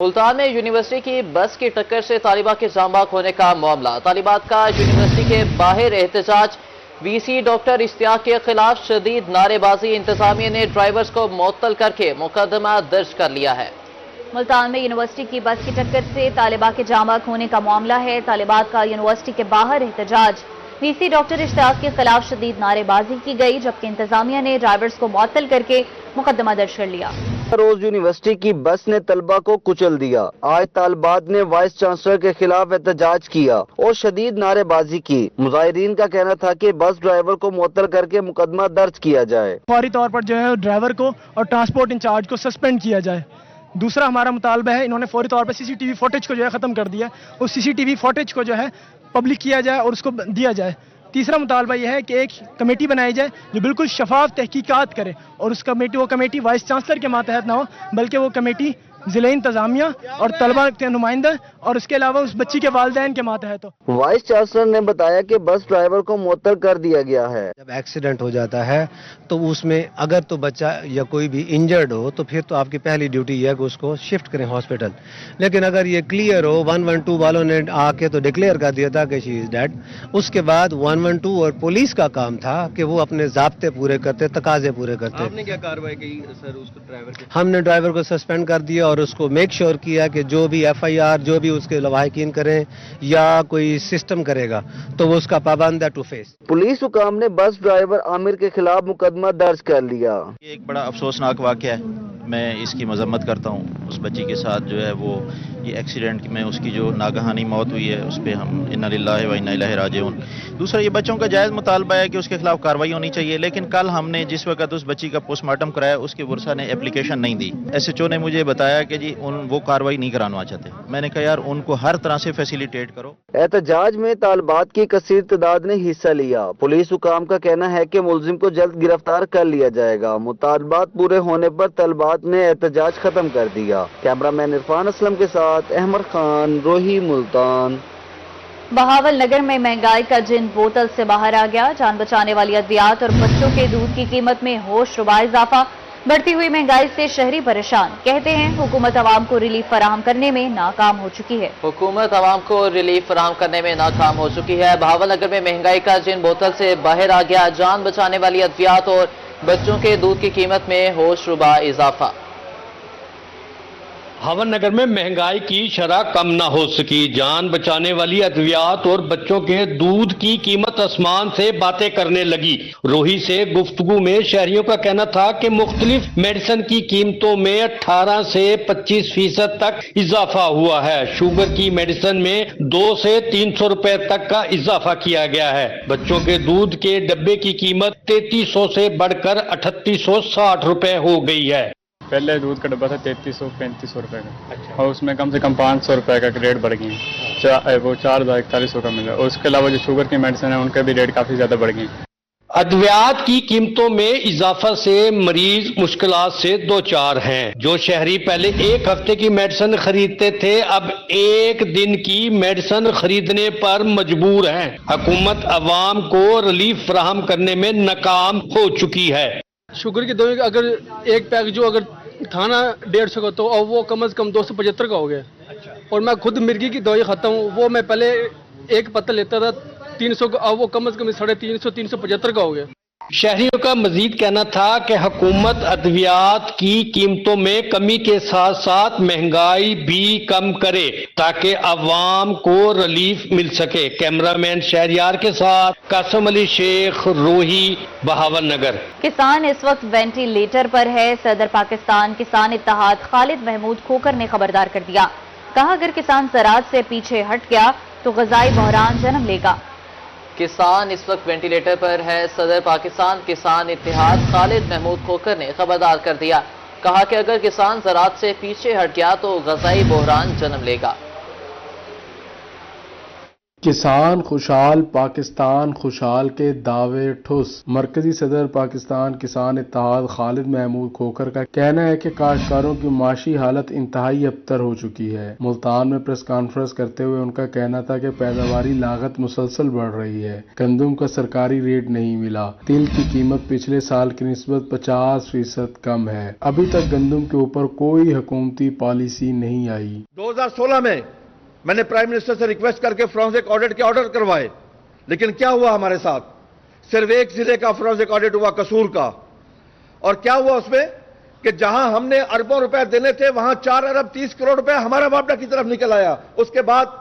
ملتان میں یونیورسٹی کی بس کی ٹکر سے طالبہ کے جاں بحق ہونے کا معاملہ۔ طالبات کا یونیورسٹی کے باہر احتجاج، وی سی ڈاکٹر اشتیاق کے خلاف شدید نعرے بازی، انتظامیہ نے ڈرائیورز کو معطل کر کے مقدمہ درج کر لیا ہے۔ ملتان میں یونیورسٹی کی بس کی ٹکر سے طالبہ کے جاں بحق ہونے کا معاملہ ہے۔ طالبات کا یونیورسٹی کے باہر احتجاج، وی سی ڈاکٹر اشتیاق کے خلاف شدید نعرے بازی کی گئی، جبکہ انتظامیہ نے ڈرائیورز کو معطل کر کے مقدمہ درج کر لیا۔ روز یونیورسٹی کی بس نے طلبہ کو کچل دیا۔ آج طالبات نے وائس چانسلر کے خلاف احتجاج کیا اور شدید نعرے بازی کی۔ مظاہرین کا کہنا تھا کہ بس ڈرائیور کو معطل کر کے مقدمہ درج کیا جائے۔ فوری طور پر جو ہے ڈرائیور کو اور ٹرانسپورٹ انچارج کو سسپینڈ کیا جائے۔ دوسرا ہمارا مطالبہ ہے، انہوں نے فوری طور پر سی سی ٹی وی فوٹیج کو جو ہے ختم کر دیا، اس سی سی ٹی وی فوٹیج کو جو ہے پبلک کیا جائے اور اس کو دیا جائے۔ تیسرا مطالبہ یہ ہے کہ ایک کمیٹی بنائی جائے جو بالکل شفاف تحقیقات کرے، اور وہ کمیٹی وائس چانسلر کے ماتحت نہ ہو، بلکہ وہ کمیٹی ضلع انتظامیہ اور طلبہ کے نمائندہ اور اس کے علاوہ اس بچی کے والدین کے ماتحت ہو۔ وائس چانسلر نے بتایا کہ بس ڈرائیور کو معطل کر دیا گیا ہے۔ جب ایکسیڈنٹ ہو جاتا ہے تو اس میں اگر تو بچہ یا کوئی بھی انجرڈ ہو تو پھر تو آپ کی پہلی ڈیوٹی یہ ہے کہ اس کو شفٹ کریں ہاسپٹل، لیکن اگر یہ کلیئر ہو، 112 والوں نے آ کے تو ڈکلیئر کر دیا تھا کہ شی از ڈیڈ، اس کے بعد 112 اور پولیس کا کام تھا کہ وہ اپنے ضابطے پورے کرتے، تقاضے پورے کرتے۔ آپ نے کیا کارروائی کی سر اس کو ڈرائیور کے؟ ہم نے ڈرائیور کو سسپینڈ کر دیا اور اس کو میک شور کیا کہ جو بھی ایف آئی آر جو بھی اس کے لواحقین کریں یا کوئی سسٹم کرے گا تو وہ اس کا پابند ہے ٹو فیس۔ پولیس حکام نے بس ڈرائیور عامر کے خلاف مقدمہ درج کر لیا۔ یہ ایک بڑا افسوسناک واقعہ ہے، میں اس کی مذمت کرتا ہوں۔ اس بچی کے ساتھ جو ہے وہ یہ ایکسیڈنٹ میں اس کی جو ناگہانی موت ہوئی ہے، اس پہ ہم انا للہ و انا الیہ راجعون۔ دوسرا، یہ بچوں کا جائز مطالبہ ہے کہ اس کے خلاف کارروائی ہونی چاہیے، لیکن کل ہم نے جس وقت اس بچی کا پوسٹ مارٹم کرایا، اس کے ورثہ نے اپلیکیشن نہیں دی۔ ایس ایچ او نے مجھے بتایا کہ جی وہ کارروائی نہیں کرانا چاہتے۔ میں نے کہا یار ان کو ہر طرح سے فیسیلیٹیٹ کرو۔ احتجاج میں طالبات کی کثیر تعداد نے حصہ لیا۔ پولیس حکام کا کہنا ہے کہ ملزم کو جلد گرفتار کر لیا جائے گا۔ مطالبات پورے ہونے پر طالبات نے احتجاج ختم کر دیا۔ کیمرہ مین عرفان اسلم کے ساتھ احمد خان، روہی، ملتان۔ بہاول نگر میں مہنگائی کا جن بوتل سے باہر آ گیا، جان بچانے والی ادویات اور بچوں کے دودھ کی قیمت میں ہوش ربا اضافہ۔ بڑھتی ہوئی مہنگائی سے شہری پریشان، کہتے ہیں حکومت عوام کو ریلیف فراہم کرنے میں ناکام ہو چکی ہے۔ حکومت عوام کو ریلیف فراہم کرنے میں ناکام ہو چکی ہے۔ بہاول نگر میں مہنگائی کا جن بوتل سے باہر آ گیا، جان بچانے والی ادویات اور بچوں کے دودھ کی قیمت میں ہوش ربا اضافہ۔ بہاول نگر میں مہنگائی کی شرح کم نہ ہو سکی، جان بچانے والی ادویات اور بچوں کے دودھ کی قیمت آسمان سے باتیں کرنے لگی۔ روہی سے گفتگو میں شہریوں کا کہنا تھا کہ مختلف میڈیسن کی قیمتوں میں 18 سے 25% تک اضافہ ہوا ہے۔ شوگر کی میڈیسن میں 200 سے 300 روپے تک کا اضافہ کیا گیا ہے۔ بچوں کے دودھ کے ڈبے کی قیمت 3300 سے بڑھ کر 3860 روپے ہو گئی ہے۔ پہلے دودھ کا ڈبہ تھا 3300-3500 روپے کا، اور اس میں کم سے کم 500 روپے کا ریٹ بڑھ گئی ہے، وہ 4041 کا مل رہا ہے۔ اور اس کے علاوہ جو شوگر کی میڈیسن ہے ان کے بھی ریٹ کافی زیادہ بڑھ گئی ہیں۔ ادویات کی قیمتوں میں اضافہ سے مریض مشکلات سے دوچار ہیں۔ جو شہری پہلے ایک ہفتے کی میڈیسن خریدتے تھے اب ایک دن کی میڈیسن خریدنے پر مجبور ہیں۔ حکومت عوام کو ریلیف فراہم کرنے میں ناکام ہو چکی ہے۔ شوگر کی دوائی اگر ایک پیک جو اگر تھا نا 150 کا، تو اب وہ کم از کم 275 کا ہو گیا۔ اور میں خود مرگی کی دوائی کھاتا ہوں، وہ میں پہلے ایک پتل لیتا تھا 300 کا، اب وہ کم از کم 350-375 کا ہو گیا۔ شہریوں کا مزید کہنا تھا کہ حکومت ادویات کی قیمتوں میں کمی کے ساتھ ساتھ مہنگائی بھی کم کرے تاکہ عوام کو ریلیف مل سکے۔ کیمرہ مین شہریار کے ساتھ قاسم علی شیخ، روہی، بہاول نگر۔ کسان اس وقت وینٹی لیٹر پر ہے۔ صدر پاکستان کسان اتحاد خالد محمود کھوکر نے خبردار کر دیا، کہا اگر کسان زراعت سے پیچھے ہٹ گیا تو غذائی بحران جنم لے گا۔ کسان اس وقت وینٹیلیٹر پر ہے۔ صدر پاکستان کسان اتحاد خالد محمود کھوکر نے خبردار کر دیا، کہا کہ اگر کسان زراعت سے پیچھے ہٹ گیا تو غذائی بحران جنم لے گا۔ کسان خوشحال پاکستان خوشحال کے دعوے ٹھوس۔ مرکزی صدر پاکستان کسان اتحاد خالد محمود کھوکھر کا کہنا ہے کہ کاشتکاروں کی معاشی حالت انتہائی ابتر ہو چکی ہے۔ ملتان میں پریس کانفرنس کرتے ہوئے ان کا کہنا تھا کہ پیداواری لاگت مسلسل بڑھ رہی ہے، گندم کا سرکاری ریٹ نہیں ملا، تیل کی قیمت پچھلے سال کی نسبت 50% کم ہے، ابھی تک گندم کے اوپر کوئی حکومتی پالیسی نہیں آئی۔ 2016 میں میں نے پرائم منسٹر سے ریکویسٹ کر کے فورنزک آڈٹ کے آرڈر کروائے، لیکن کیا ہوا ہمارے ساتھ؟ صرف ایک ضلع کا فورنزک آڈٹ ہوا، قصور کا، اور کیا ہوا اس میں کہ جہاں ہم نے اربوں روپے دینے تھے وہاں 4 ارب 30 کروڑ روپے ہمارا معاملہ کی طرف نکل آیا۔ اس کے بعد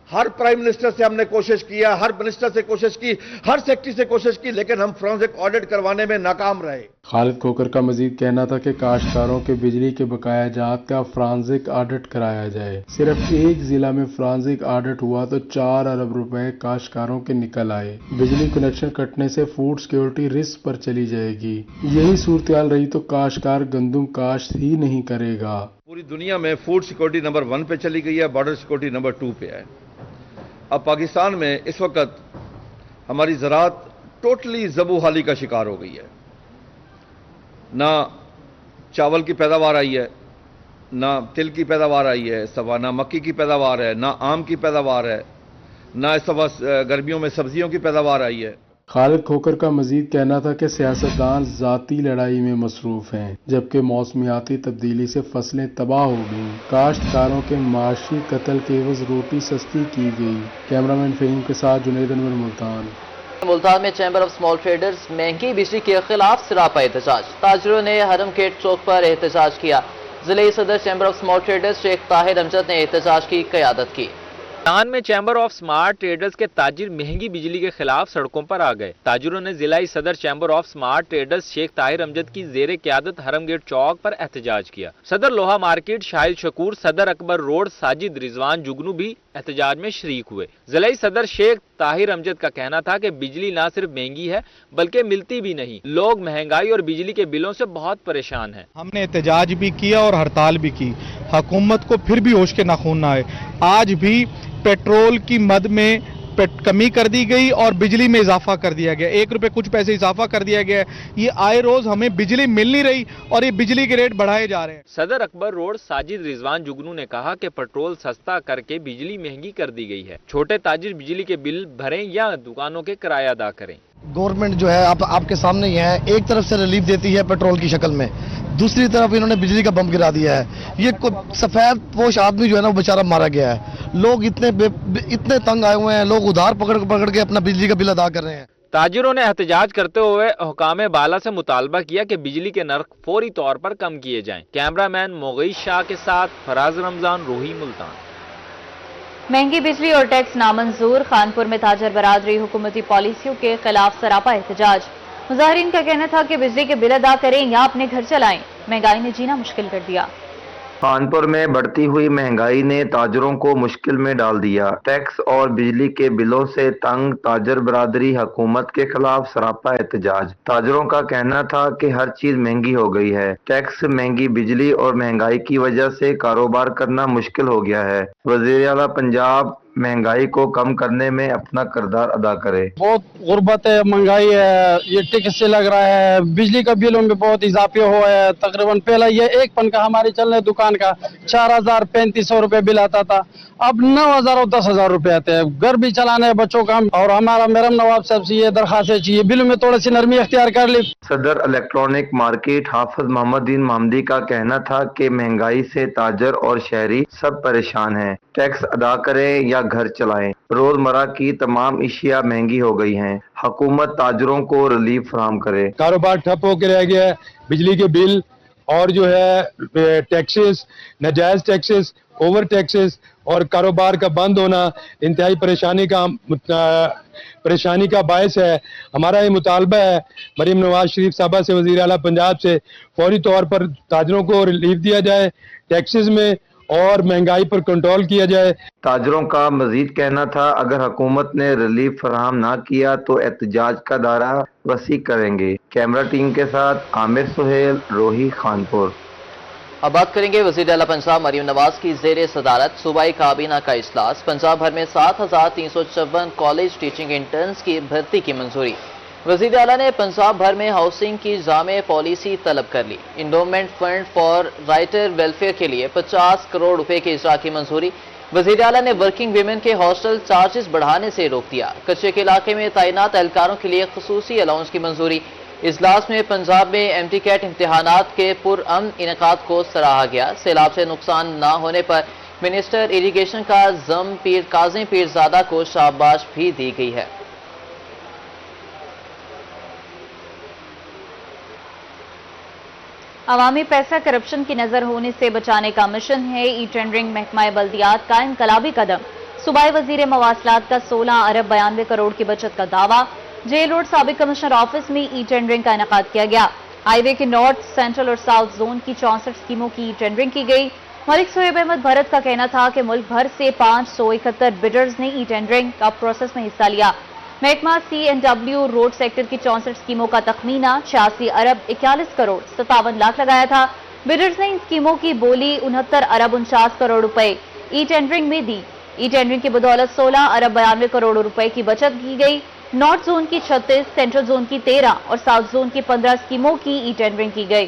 ہر پرائم منسٹر سے ہم نے کوشش کیا، ہر منسٹر سے کوشش کی، ہر سیکٹری سے کوشش کی، لیکن ہم فورنزک آڈٹ کروانے میں ناکام رہے۔ خالد کھوکھر کا مزید کہنا تھا کہ کاشتکاروں کے بجلی کے بقایا جات کا فرانزک آڈٹ کرایا جائے۔ صرف ایک ضلع میں فرانزک آڈٹ ہوا تو 4 ارب روپے کاشتکاروں کے نکل آئے۔ بجلی کنیکشن کٹنے سے فوڈ سیکیورٹی رسک پر چلی جائے گی۔ یہی صورتحال رہی تو کاشتکار گندم کاشت ہی نہیں کرے گا۔ پوری دنیا میں فوڈ سیکورٹی نمبر 1 پہ چلی گئی ہے، بارڈر سیکورٹی نمبر 2 پہ ہے۔ اب پاکستان میں اس وقت ہماری زراعت ٹوٹلی زبو حالی کا شکار ہو گئی ہے۔ نہ چاول کی پیداوار آئی ہے، نہ تل کی پیداوار آئی ہے اس دفعہ، نہ مکی کی پیداوار ہے، نہ آم کی پیداوار ہے، نہ اس دفعہ گرمیوں میں سبزیوں کی پیداوار آئی ہے۔ خالد کھوکھر کا مزید کہنا تھا کہ سیاستدان ذاتی لڑائی میں مصروف ہیں، جبکہ موسمیاتی تبدیلی سے فصلیں تباہ ہو گئیں۔ کاشتکاروں کے معاشی قتل کے عوض روٹی سستی کی گئی۔ کیمرامین فہیم کے ساتھ جنید انور، ملتان۔ ملتان میں چیمبر آف اسمال ٹریڈرز مہنگی بجلی کے خلاف سراپا احتجاج، تاجروں نے حرم گیٹ چوک پر احتجاج کیا۔ ضلعی صدر چیمبر آف اسمال ٹریڈرز شیخ طاہر امجد نے احتجاج کی قیادت کی۔ ملتان میں چیمبر آف سمارٹ ٹریڈرز کے تاجر مہنگی بجلی کے خلاف سڑکوں پر آ گئے۔ تاجروں نے ضلعی صدر چیمبر آف سمارٹ ٹریڈرز شیخ طاہر امجد کی زیر قیادت حرم گیٹ چوک پر احتجاج کیا۔ صدر لوہا مارکیٹ شاہد شکور، صدر اکبر روڈ ساجد رضوان جگنو بھی احتجاج میں شریک ہوئے۔ ضلعی صدر شیخ طاہر امجد کا کہنا تھا کہ بجلی نہ صرف مہنگی ہے بلکہ ملتی بھی نہیں، لوگ مہنگائی اور بجلی کے بلوں سے بہت پریشان ہیں۔ ہم نے احتجاج بھی کیا اور ہڑتال بھی کی، حکومت کو پھر بھی ہوش کے ناخن نہ آئے۔ آج بھی پیٹرول کی مد میں کمی کر دی گئی اور بجلی میں اضافہ کر دیا گیا، 1 روپے کچھ پیسے اضافہ کر دیا گیا ہے۔ یہ آئے روز ہمیں بجلی مل نہیں رہی اور یہ بجلی کے ریٹ بڑھائے جا رہے ہیں۔ صدر اکبر روڈ ساجد رضوان جگنو نے کہا کہ پیٹرول سستا کر کے بجلی مہنگی کر دی گئی ہے، چھوٹے تاجر بجلی کے بل بھریں یا دکانوں کے کرایہ ادا کریں۔ گورنمنٹ جو ہے آپ کے سامنے ہی ہے، ایک طرف سے ریلیف دیتی ہے پیٹرول کی شکل میں، دوسری طرف انہوں نے بجلی کا بم گرا دیا ہے۔ یہ سفید پوش آدمی جو ہے نا وہ بیچارہ مارا گیا ہے۔ لوگ اتنے تنگ آئے ہوئے ہیں، لوگ ادھار پکڑ کے اپنا بجلی کا بل ادا کر رہے ہیں۔ تاجروں نے احتجاج کرتے ہوئے حکام بالا سے مطالبہ کیا کہ بجلی کے نرخ فوری طور پر کم کیے جائیں۔ کیمرامین مغیث شاہ کے ساتھ فراز رمضان، روہی، ملتان۔ مہنگی بجلی اور ٹیکس نامنظور، خانپور میں تاجر برادری حکومتی پالیسیوں کے خلاف سراپا احتجاج۔ مظاہرین کا کہنا تھا کہ بجلی کے بل ادا کریں یا اپنے گھر چلائیں، مہنگائی نے جینا مشکل کر دیا۔ خانپور میں بڑھتی ہوئی مہنگائی نے تاجروں کو مشکل میں ڈال دیا۔ ٹیکس اور بجلی کے بلوں سے تنگ تاجر برادری حکومت کے خلاف سراپا احتجاج۔ تاجروں کا کہنا تھا کہ ہر چیز مہنگی ہو گئی ہے، ٹیکس، مہنگی بجلی اور مہنگائی کی وجہ سے کاروبار کرنا مشکل ہو گیا ہے۔ وزیر اعلیٰ پنجاب مہنگائی کو کم کرنے میں اپنا کردار ادا کرے۔ بہت غربت ہے، مہنگائی ہے، یہ ٹیکس سے لگ رہا ہے، بجلی کا بلوں میں بہت اضافے ہوا ہے۔ تقریباً پہلا یہ 1 پن کا ہمارے چلنے دکان کا 4000-3500 روپے بل آتا تھا، اب 9000 اور 10000 روپے آتے ہیں۔ گھر بھی چلانے ہیں بچوں کا، اور ہمارا میرم نواب صاحب سے یہ درخواست ہے چاہیے بلوں میں تھوڑی سی نرمی اختیار کر لی۔ صدر الیکٹرانک مارکیٹ حافظ محمد دین محمدی کا کہنا تھا کہ مہنگائی سے تاجر اور شہری سب پریشان ہیں، ٹیکس ادا کریں یا گھر چلائیں، روزمرہ کی تمام اشیاء مہنگی ہو گئی ہیں، حکومت تاجروں کو ریلیف فراہم کرے۔ کاروبار ٹھپ ہو کے رہ گیا ہے، بجلی کے بل اور جو ہے ٹیکسز، ناجائز ٹیکسز، اوور ٹیکسز اور کاروبار کا بند ہونا انتہائی پریشانی کا باعث ہے۔ ہمارا یہ مطالبہ ہے مریم نواز شریف صاحبہ سے، وزیر اعلیٰ پنجاب سے، فوری طور پر تاجروں کو ریلیف دیا جائے، ٹیکسز میں اور مہنگائی پر کنٹرول کیا جائے۔ تاجروں کا مزید کہنا تھا اگر حکومت نے ریلیف فراہم نہ کیا تو احتجاج کا دائرہ وسیع کریں گے۔ کیمرہ ٹیم کے ساتھ عامر سہیل، روہی، خانپور۔ اب بات کریں گے وزیر اعلیٰ پنجاب مریم نواز کی زیر صدارت صوبائی کابینہ کا اجلاس۔ پنجاب بھر میں 7,354 کالج ٹیچنگ انٹرنز کی بھرتی کی منظوری۔ وزیر اعلیٰ نے پنجاب بھر میں ہاؤسنگ کی جامع پالیسی طلب کر لی۔ Endowment fund for writer welfare کے لیے 50 کروڑ روپے کے اجرا کی منظوری۔ وزیر اعلیٰ نے ورکنگ ویمن کے ہاسٹل چارجز بڑھانے سے روک دیا۔ کچے کے علاقے میں تعینات اہلکاروں کے لیے خصوصی الاؤنس کی منظوری۔ اجلاس میں پنجاب میں MT کیٹ امتحانات کے پرامن انعقاد کو سراہا گیا۔ سیلاب سے نقصان نہ ہونے پر منسٹر اریگیشن کا کاظم پیرزادہ کو شاباش بھی دی گئی ہے۔ عوامی پیسہ کرپشن کی نظر ہونے سے بچانے کا مشن ہے ای ٹینڈرنگ۔ محکمہ بلدیات کا انقلابی قدم۔ صوبائی وزیر مواصلات کا 16 ارب 92 کروڑ کی بچت کا دعویٰ۔ جیل روڈ سابق کمشنر آفس میں ای ٹینڈرنگ کا انعقاد کیا گیا۔ ہائی وے کے نارتھ، سینٹرل اور ساؤتھ زون کی 64 اسکیموں کی ای ٹینڈرنگ کی گئی۔ ملک صہیب احمد بھرت کا کہنا تھا کہ ملک بھر سے 571 بڈرز نے ای ٹینڈرنگ کا پروسیس میں حصہ لیا۔ محکمہ CNW روڈ سیکٹر کی 64 اسکیموں کا تخمینہ 86 ارب 41 کروڑ 57 لاکھ لگایا تھا۔ بڈرز نے ان اسکیموں کی بولی 69 ارب 49 کروڑ روپے ای ٹینڈرنگ میں دی۔ ای ٹینڈرنگ کی بدولت 16 ارب 92 کروڑ روپے کی بچت کی گئی۔ نارتھ زون کی 36، سینٹرل زون کی 13 اور ساؤتھ زون کی 15 اسکیموں کی ای ٹینڈرنگ کی گئی۔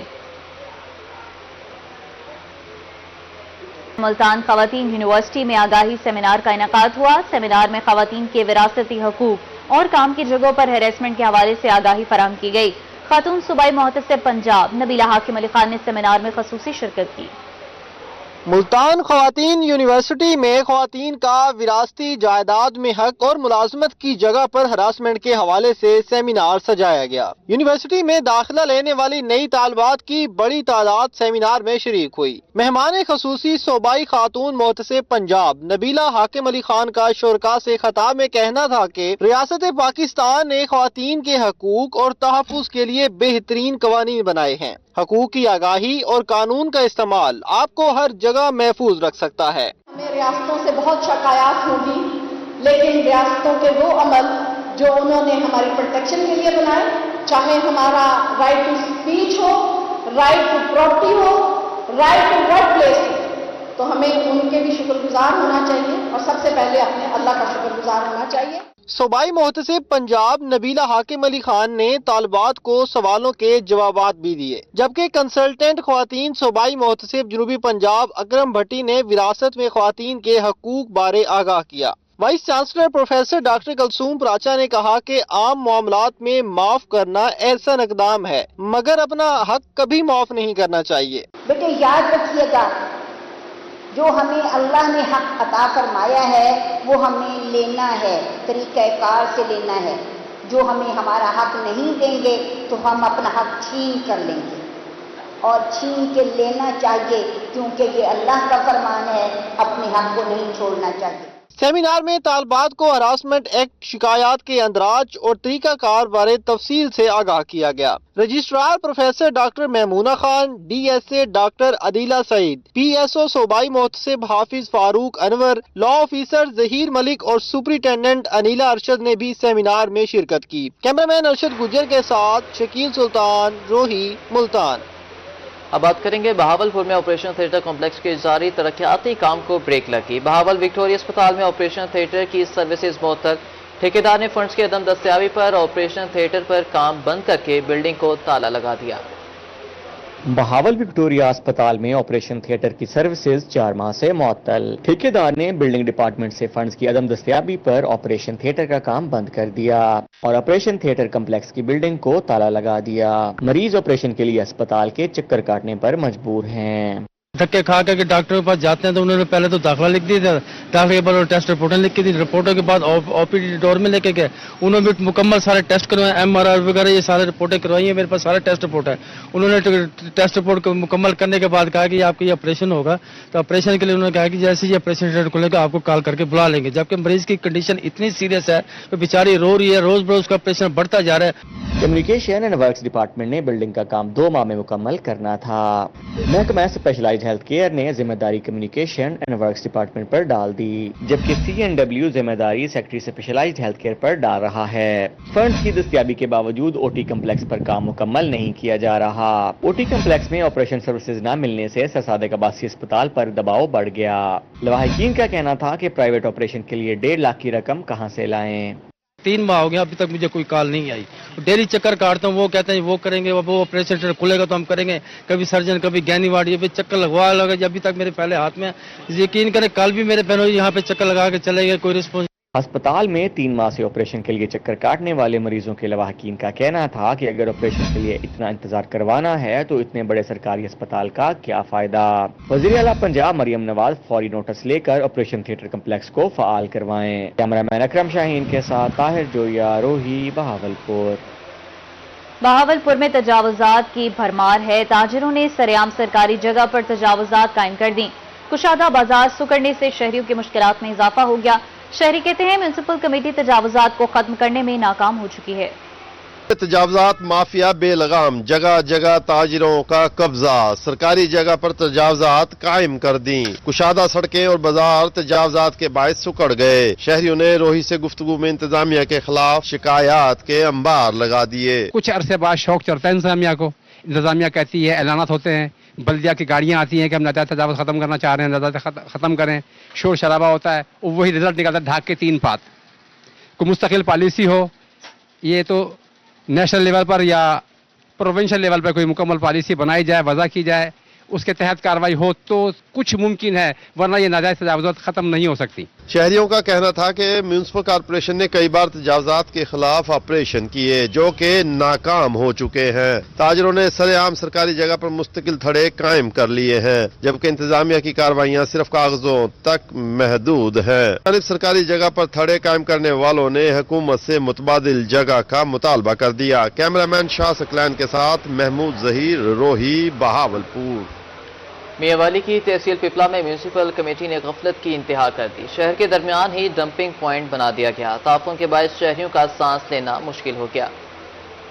ملتان خواتین یونیورسٹی میں آگاہی سیمینار کا انعقاد ہوا۔ سیمینار میں خواتین کے وراثتی حقوق اور کام کی جگہوں پر ہیراسمنٹ کے حوالے سے آگاہی فراہم کی گئی۔ خاتون صوبائی محتسب پنجاب نبیلہ حاکم علی خان نے سیمینار میں خصوصی شرکت کی۔ ملتان خواتین یونیورسٹی میں خواتین کا وراثتی جائیداد میں حق اور ملازمت کی جگہ پر ہراسمنٹ کے حوالے سے سیمینار سجایا گیا۔ یونیورسٹی میں داخلہ لینے والی نئی طالبات کی بڑی تعداد سیمینار میں شریک ہوئی۔ مہمان خصوصی صوبائی خاتون محتسب پنجاب نبیلہ حاکم علی خان کا شرکاء سے خطاب میں کہنا تھا کہ ریاست پاکستان نے خواتین کے حقوق اور تحفظ کے لیے بہترین قوانین بنائے ہیں۔ حقوق کی آگاہی اور قانون کا استعمال آپ کو ہر جگہ محفوظ رکھ سکتا ہے۔ ہمیں ریاستوں سے بہت شکایات ہوگی، لیکن ریاستوں کے وہ عمل جو انہوں نے ہماری پروٹیکشن کے لیے بنائے، چاہے ہمارا رائٹ ٹو اسپیچ ہو، رائٹ ٹو پراپرٹی ہو، رائٹ ٹو ورک پلیس ہو، تو ہمیں ان کے بھی شکر گزار ہونا چاہیے اور سب سے پہلے اپنے اللہ کا شکر گزار ہونا چاہیے۔ صوبائی محتسب پنجاب نبیلہ حاکم علی خان نے طالبات کو سوالوں کے جوابات بھی دیے، جبکہ کنسلٹنٹ خواتین صوبائی محتسب جنوبی پنجاب اکرم بھٹی نے وراثت میں خواتین کے حقوق بارے آگاہ کیا۔ Vice chancellor professor doctor Kulsoom Paracha نے کہا کہ عام معاملات میں معاف کرنا احسن اقدام ہے، مگر اپنا حق کبھی معاف نہیں کرنا چاہیے۔ بیٹے یاد رکھیے گا، جو ہمیں اللہ نے حق عطا فرمایا ہے وہ ہمیں لینا ہے، طریقہ کار سے لینا ہے۔ جو ہمیں ہمارا حق نہیں دیں گے تو ہم اپنا حق چھین کر لیں گے، اور چھین کے لینا چاہیے، کیونکہ یہ اللہ کا فرمان ہے، اپنے حق کو نہیں چھوڑنا چاہیے۔ سیمینار میں طالبات کو ہراسمنٹ ایکٹ، شکایات کے اندراج اور طریقہ کار بارے تفصیل سے آگاہ کیا گیا۔ Registrar professor doctor Maimoona Khan, DSA doctor Adeela Saeed, PSO صوبائی محتسب حافظ فاروق انور، لا آفیسر ظہیر ملک اور سپرنٹینڈنٹ انیلا ارشد نے بھی سیمینار میں شرکت کی۔ کیمرامین ارشد گجر کے ساتھ شکیل سلطان، روہی، ملتان۔ اب بات کریں گے بہاولپور میں آپریشن تھیٹر کمپلیکس کے جاری ترقیاتی کام کو بریک لگی۔ بہاول وکٹوریہ اسپتال میں آپریشن تھیٹر کی سروسز معطل۔ ٹھیکیدار نے فنڈز کی عدم دستیابی پر آپریشن تھیٹر پر کام بند کر کے بلڈنگ کو تالا لگا دیا۔ بہاول وکٹوریہ اسپتال میں آپریشن تھیٹر کی سروسز 4 ماہ سے معطل۔ ٹھیکیدار نے بلڈنگ ڈپارٹمنٹ سے فنڈز کی عدم دستیابی پر آپریشن تھیٹر کا کام بند کر دیا اور آپریشن تھیٹر کمپلیکس کی بلڈنگ کو تالا لگا دیا۔ مریض آپریشن کے لیے اسپتال کے چکر کاٹنے پر مجبور ہیں۔ دھکے کھا کر کے ڈاکٹر کے پاس جاتے ہیں تو انہوں نے پہلے تو داخلہ لکھ دی تھا، داخلے کے بعد ٹیسٹ رپورٹیں لکھ کے دی، رپورٹوں کے بعد OPD ڈور میں لے کے گئے، انہوں نے بھی مکمل سارے ٹیسٹ کروائے، MRI وغیرہ یہ سارے رپورٹیں کروائی ہیں، میرے پاس سارے ٹیسٹ رپورٹ ہے۔ انہوں نے ٹیسٹ رپورٹ کو مکمل کرنے کے بعد کہا کہ آپ کا یہ آپریشن ہوگا، تو آپریشن کے لیے انہوں نے کہا کہ جیسے یہ آپریشن تھیٹر کھلے گا آپ کو کال کر کے بلا لیں گے، جبکہ مریض کی کنڈیشن اتنی سیریس ہے کہ بیچاری رو رہی ہے، روز بروز کا آپریشن بڑھتا جا رہا ہے۔ کمیونیکیشن اینڈ ورکس ڈپارٹمنٹ نے بلڈنگ کا کام 2 ماہ میں مکمل کرنا تھا۔ محکمہ اسپیشلائزڈ ہیلتھ کیئر نے ذمہ داری کمیونیکیشن اینڈ ورکس ڈپارٹمنٹ پر ڈال دی، جبکہ CNW ذمہ داری سیکٹری اسپیشلائزڈ ہیلتھ کیئر پر ڈال رہا ہے۔ فنڈز کی دستیابی کے باوجود OT کمپلیکس پر کام مکمل نہیں کیا جا رہا۔ OT کمپلیکس میں آپریشن سروسز نہ ملنے سے سر صادق عباسی اسپتال پر دباؤ بڑھ گیا۔ لواحقین کا کہنا تھا کہ پرائیویٹ آپریشن کے لیے 1.5 لاکھ کی رقم کہاں سے لائیں۔ 3 ماہ ہو گیا ابھی تک مجھے کوئی کال نہیں آئی۔ ڈیلی چکر کاٹتا ہوں، وہ کہتے ہیں وہ کریں گے، وہ آپریشن تھیٹر کھلے گا تو ہم کریں گے، کبھی سرجن کبھی گینی وارڈ، یہ بھی چکر لگوا لگا ابھی تک میرے پہلے ہاتھ میں۔ یقین کریں کل بھی میرے بہنوں یہاں پہ چکر لگا کے چلے گئے، کوئی رسپانس۔ ہسپتال میں 3 ماہ سے آپریشن کے لیے چکر کاٹنے والے مریضوں کے لواحقین کا کہنا تھا کہ اگر آپریشن کے لیے اتنا انتظار کروانا ہے تو اتنے بڑے سرکاری ہسپتال کا کیا فائدہ۔ وزیر اعلیٰ پنجاب مریم نواز فوری نوٹس لے کر آپریشن تھیٹر کمپلیکس کو فعال کروائیں۔ کیمرہ مین اکرم شاہین کے ساتھ طاہر جویا، روہی، بہاولپور۔ بہاولپور میں تجاوزات کی بھرمار ہے، تاجروں نے سرعام سرکاری جگہ پر تجاوزات قائم کر دیں۔ کشادہ بازار سکڑنے سے شہریوں کی مشکلات میں اضافہ ہو گیا۔ شہری کہتے ہیں میونسپل کمیٹی تجاوزات کو ختم کرنے میں ناکام ہو چکی ہے۔ تجاوزات مافیا بے لگام، جگہ جگہ تاجروں کا قبضہ، سرکاری جگہ پر تجاوزات قائم کر دیں۔ کشادہ سڑکیں اور بازار تجاوزات کے باعث سکڑ گئے۔ شہریوں نے روہی سے گفتگو میں انتظامیہ کے خلاف شکایات کے انبار لگا دیے۔ کچھ عرصے بعد شوق چڑھتا ہے انتظامیہ کو، انتظامیہ کہتی ہے، اعلانات ہوتے ہیں، بلدیہ کی گاڑیاں آتی ہیں کہ ہم ناجائز تجاوز ختم کرنا چاہ رہے ہیں، ناجائز ختم کریں، شور شرابہ ہوتا ہے، وہی رزلٹ نکالتا ہے ڈھاک کے 3 پات۔ کوئی مستقل پالیسی ہو، یہ تو نیشنل لیول پر یا پروونشل لیول پر کوئی مکمل پالیسی بنائی جائے، وضع کی جائے، اس کے تحت کارروائی ہو تو کچھ ممکن ہے، ورنہ یہ ناجائز تجاوزات ختم نہیں ہو سکتی۔ شہریوں کا کہنا تھا کہ میونسپل کارپوریشن نے کئی بار تجاوزات کے خلاف آپریشن کیے جو کہ ناکام ہو چکے ہیں۔ تاجروں نے سرعام سرکاری جگہ پر مستقل تھڑے قائم کر لیے ہیں، جبکہ انتظامیہ کی کارروائیاں صرف کاغذوں تک محدود ہیں۔ جانب سرکاری جگہ پر تھڑے قائم کرنے والوں نے حکومت سے متبادل جگہ کا مطالبہ کر دیا۔ کیمرہ مین شاہ سکلین کے ساتھ محمود ظہیر، روہی، بہاولپور۔ میاں والی کی تحصیل پپلا میں میونسپل کمیٹی نے غفلت کی انتہا کر دی۔ شہر کے درمیان ہی ڈمپنگ پوائنٹ بنا دیا گیا، تعفن کے باعث شہریوں کا سانس لینا مشکل ہو گیا۔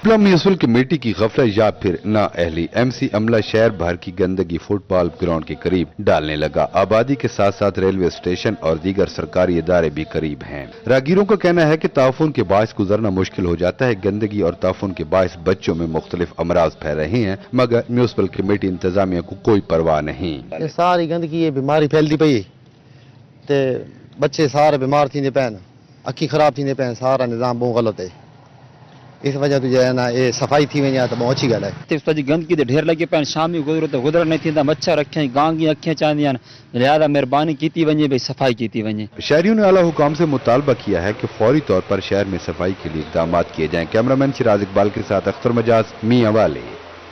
پپلا میونسپل کمیٹی کی غفلت یا پھر نااہلی، MC عملہ شہر بھر کی گندگی فٹ بال گراؤنڈ کے قریب ڈالنے لگا۔ آبادی کے ساتھ ساتھ ریلوے اسٹیشن اور دیگر سرکاری ادارے بھی قریب ہیں۔ راگیروں کا کہنا ہے کہ تعفن کے باعث گزرنا مشکل ہو جاتا ہے۔ گندگی اور تعفن کے باعث بچوں میں مختلف امراض پھیل رہے ہیں، مگر میونسپل کمیٹی انتظامیہ کو کوئی پرواہ نہیں۔ یہ ساری گندگی بیماری پھیلتی پئی تے بچے سارے بیمار تھیندے پین، اکھی خراب تھیندے پین، سارا نظام بہت غلط ہے۔ اس وجہ تو جو ہے نا یہ صفائی تھی وجہ تو بہت اچھی گل ہے۔ اس وجہ گندگی دے ڈھیر لگے پین، شامی گزرو تو گزر نہیں تھیندا، مچھر رکھیں، گانگی اکھیں چاندیاں، لہذا مہربانی کیتی ونجے بھئی صفائی کیتی ونجے۔ شہریوں نے اعلیٰ حکام سے مطالبہ کیا ہے کہ فوری طور پر شہر میں صفائی کے لیے اقدامات کیے جائیں۔ کیمرہ مین شراز اقبال کے ساتھ اختر مجاز، میاں والے۔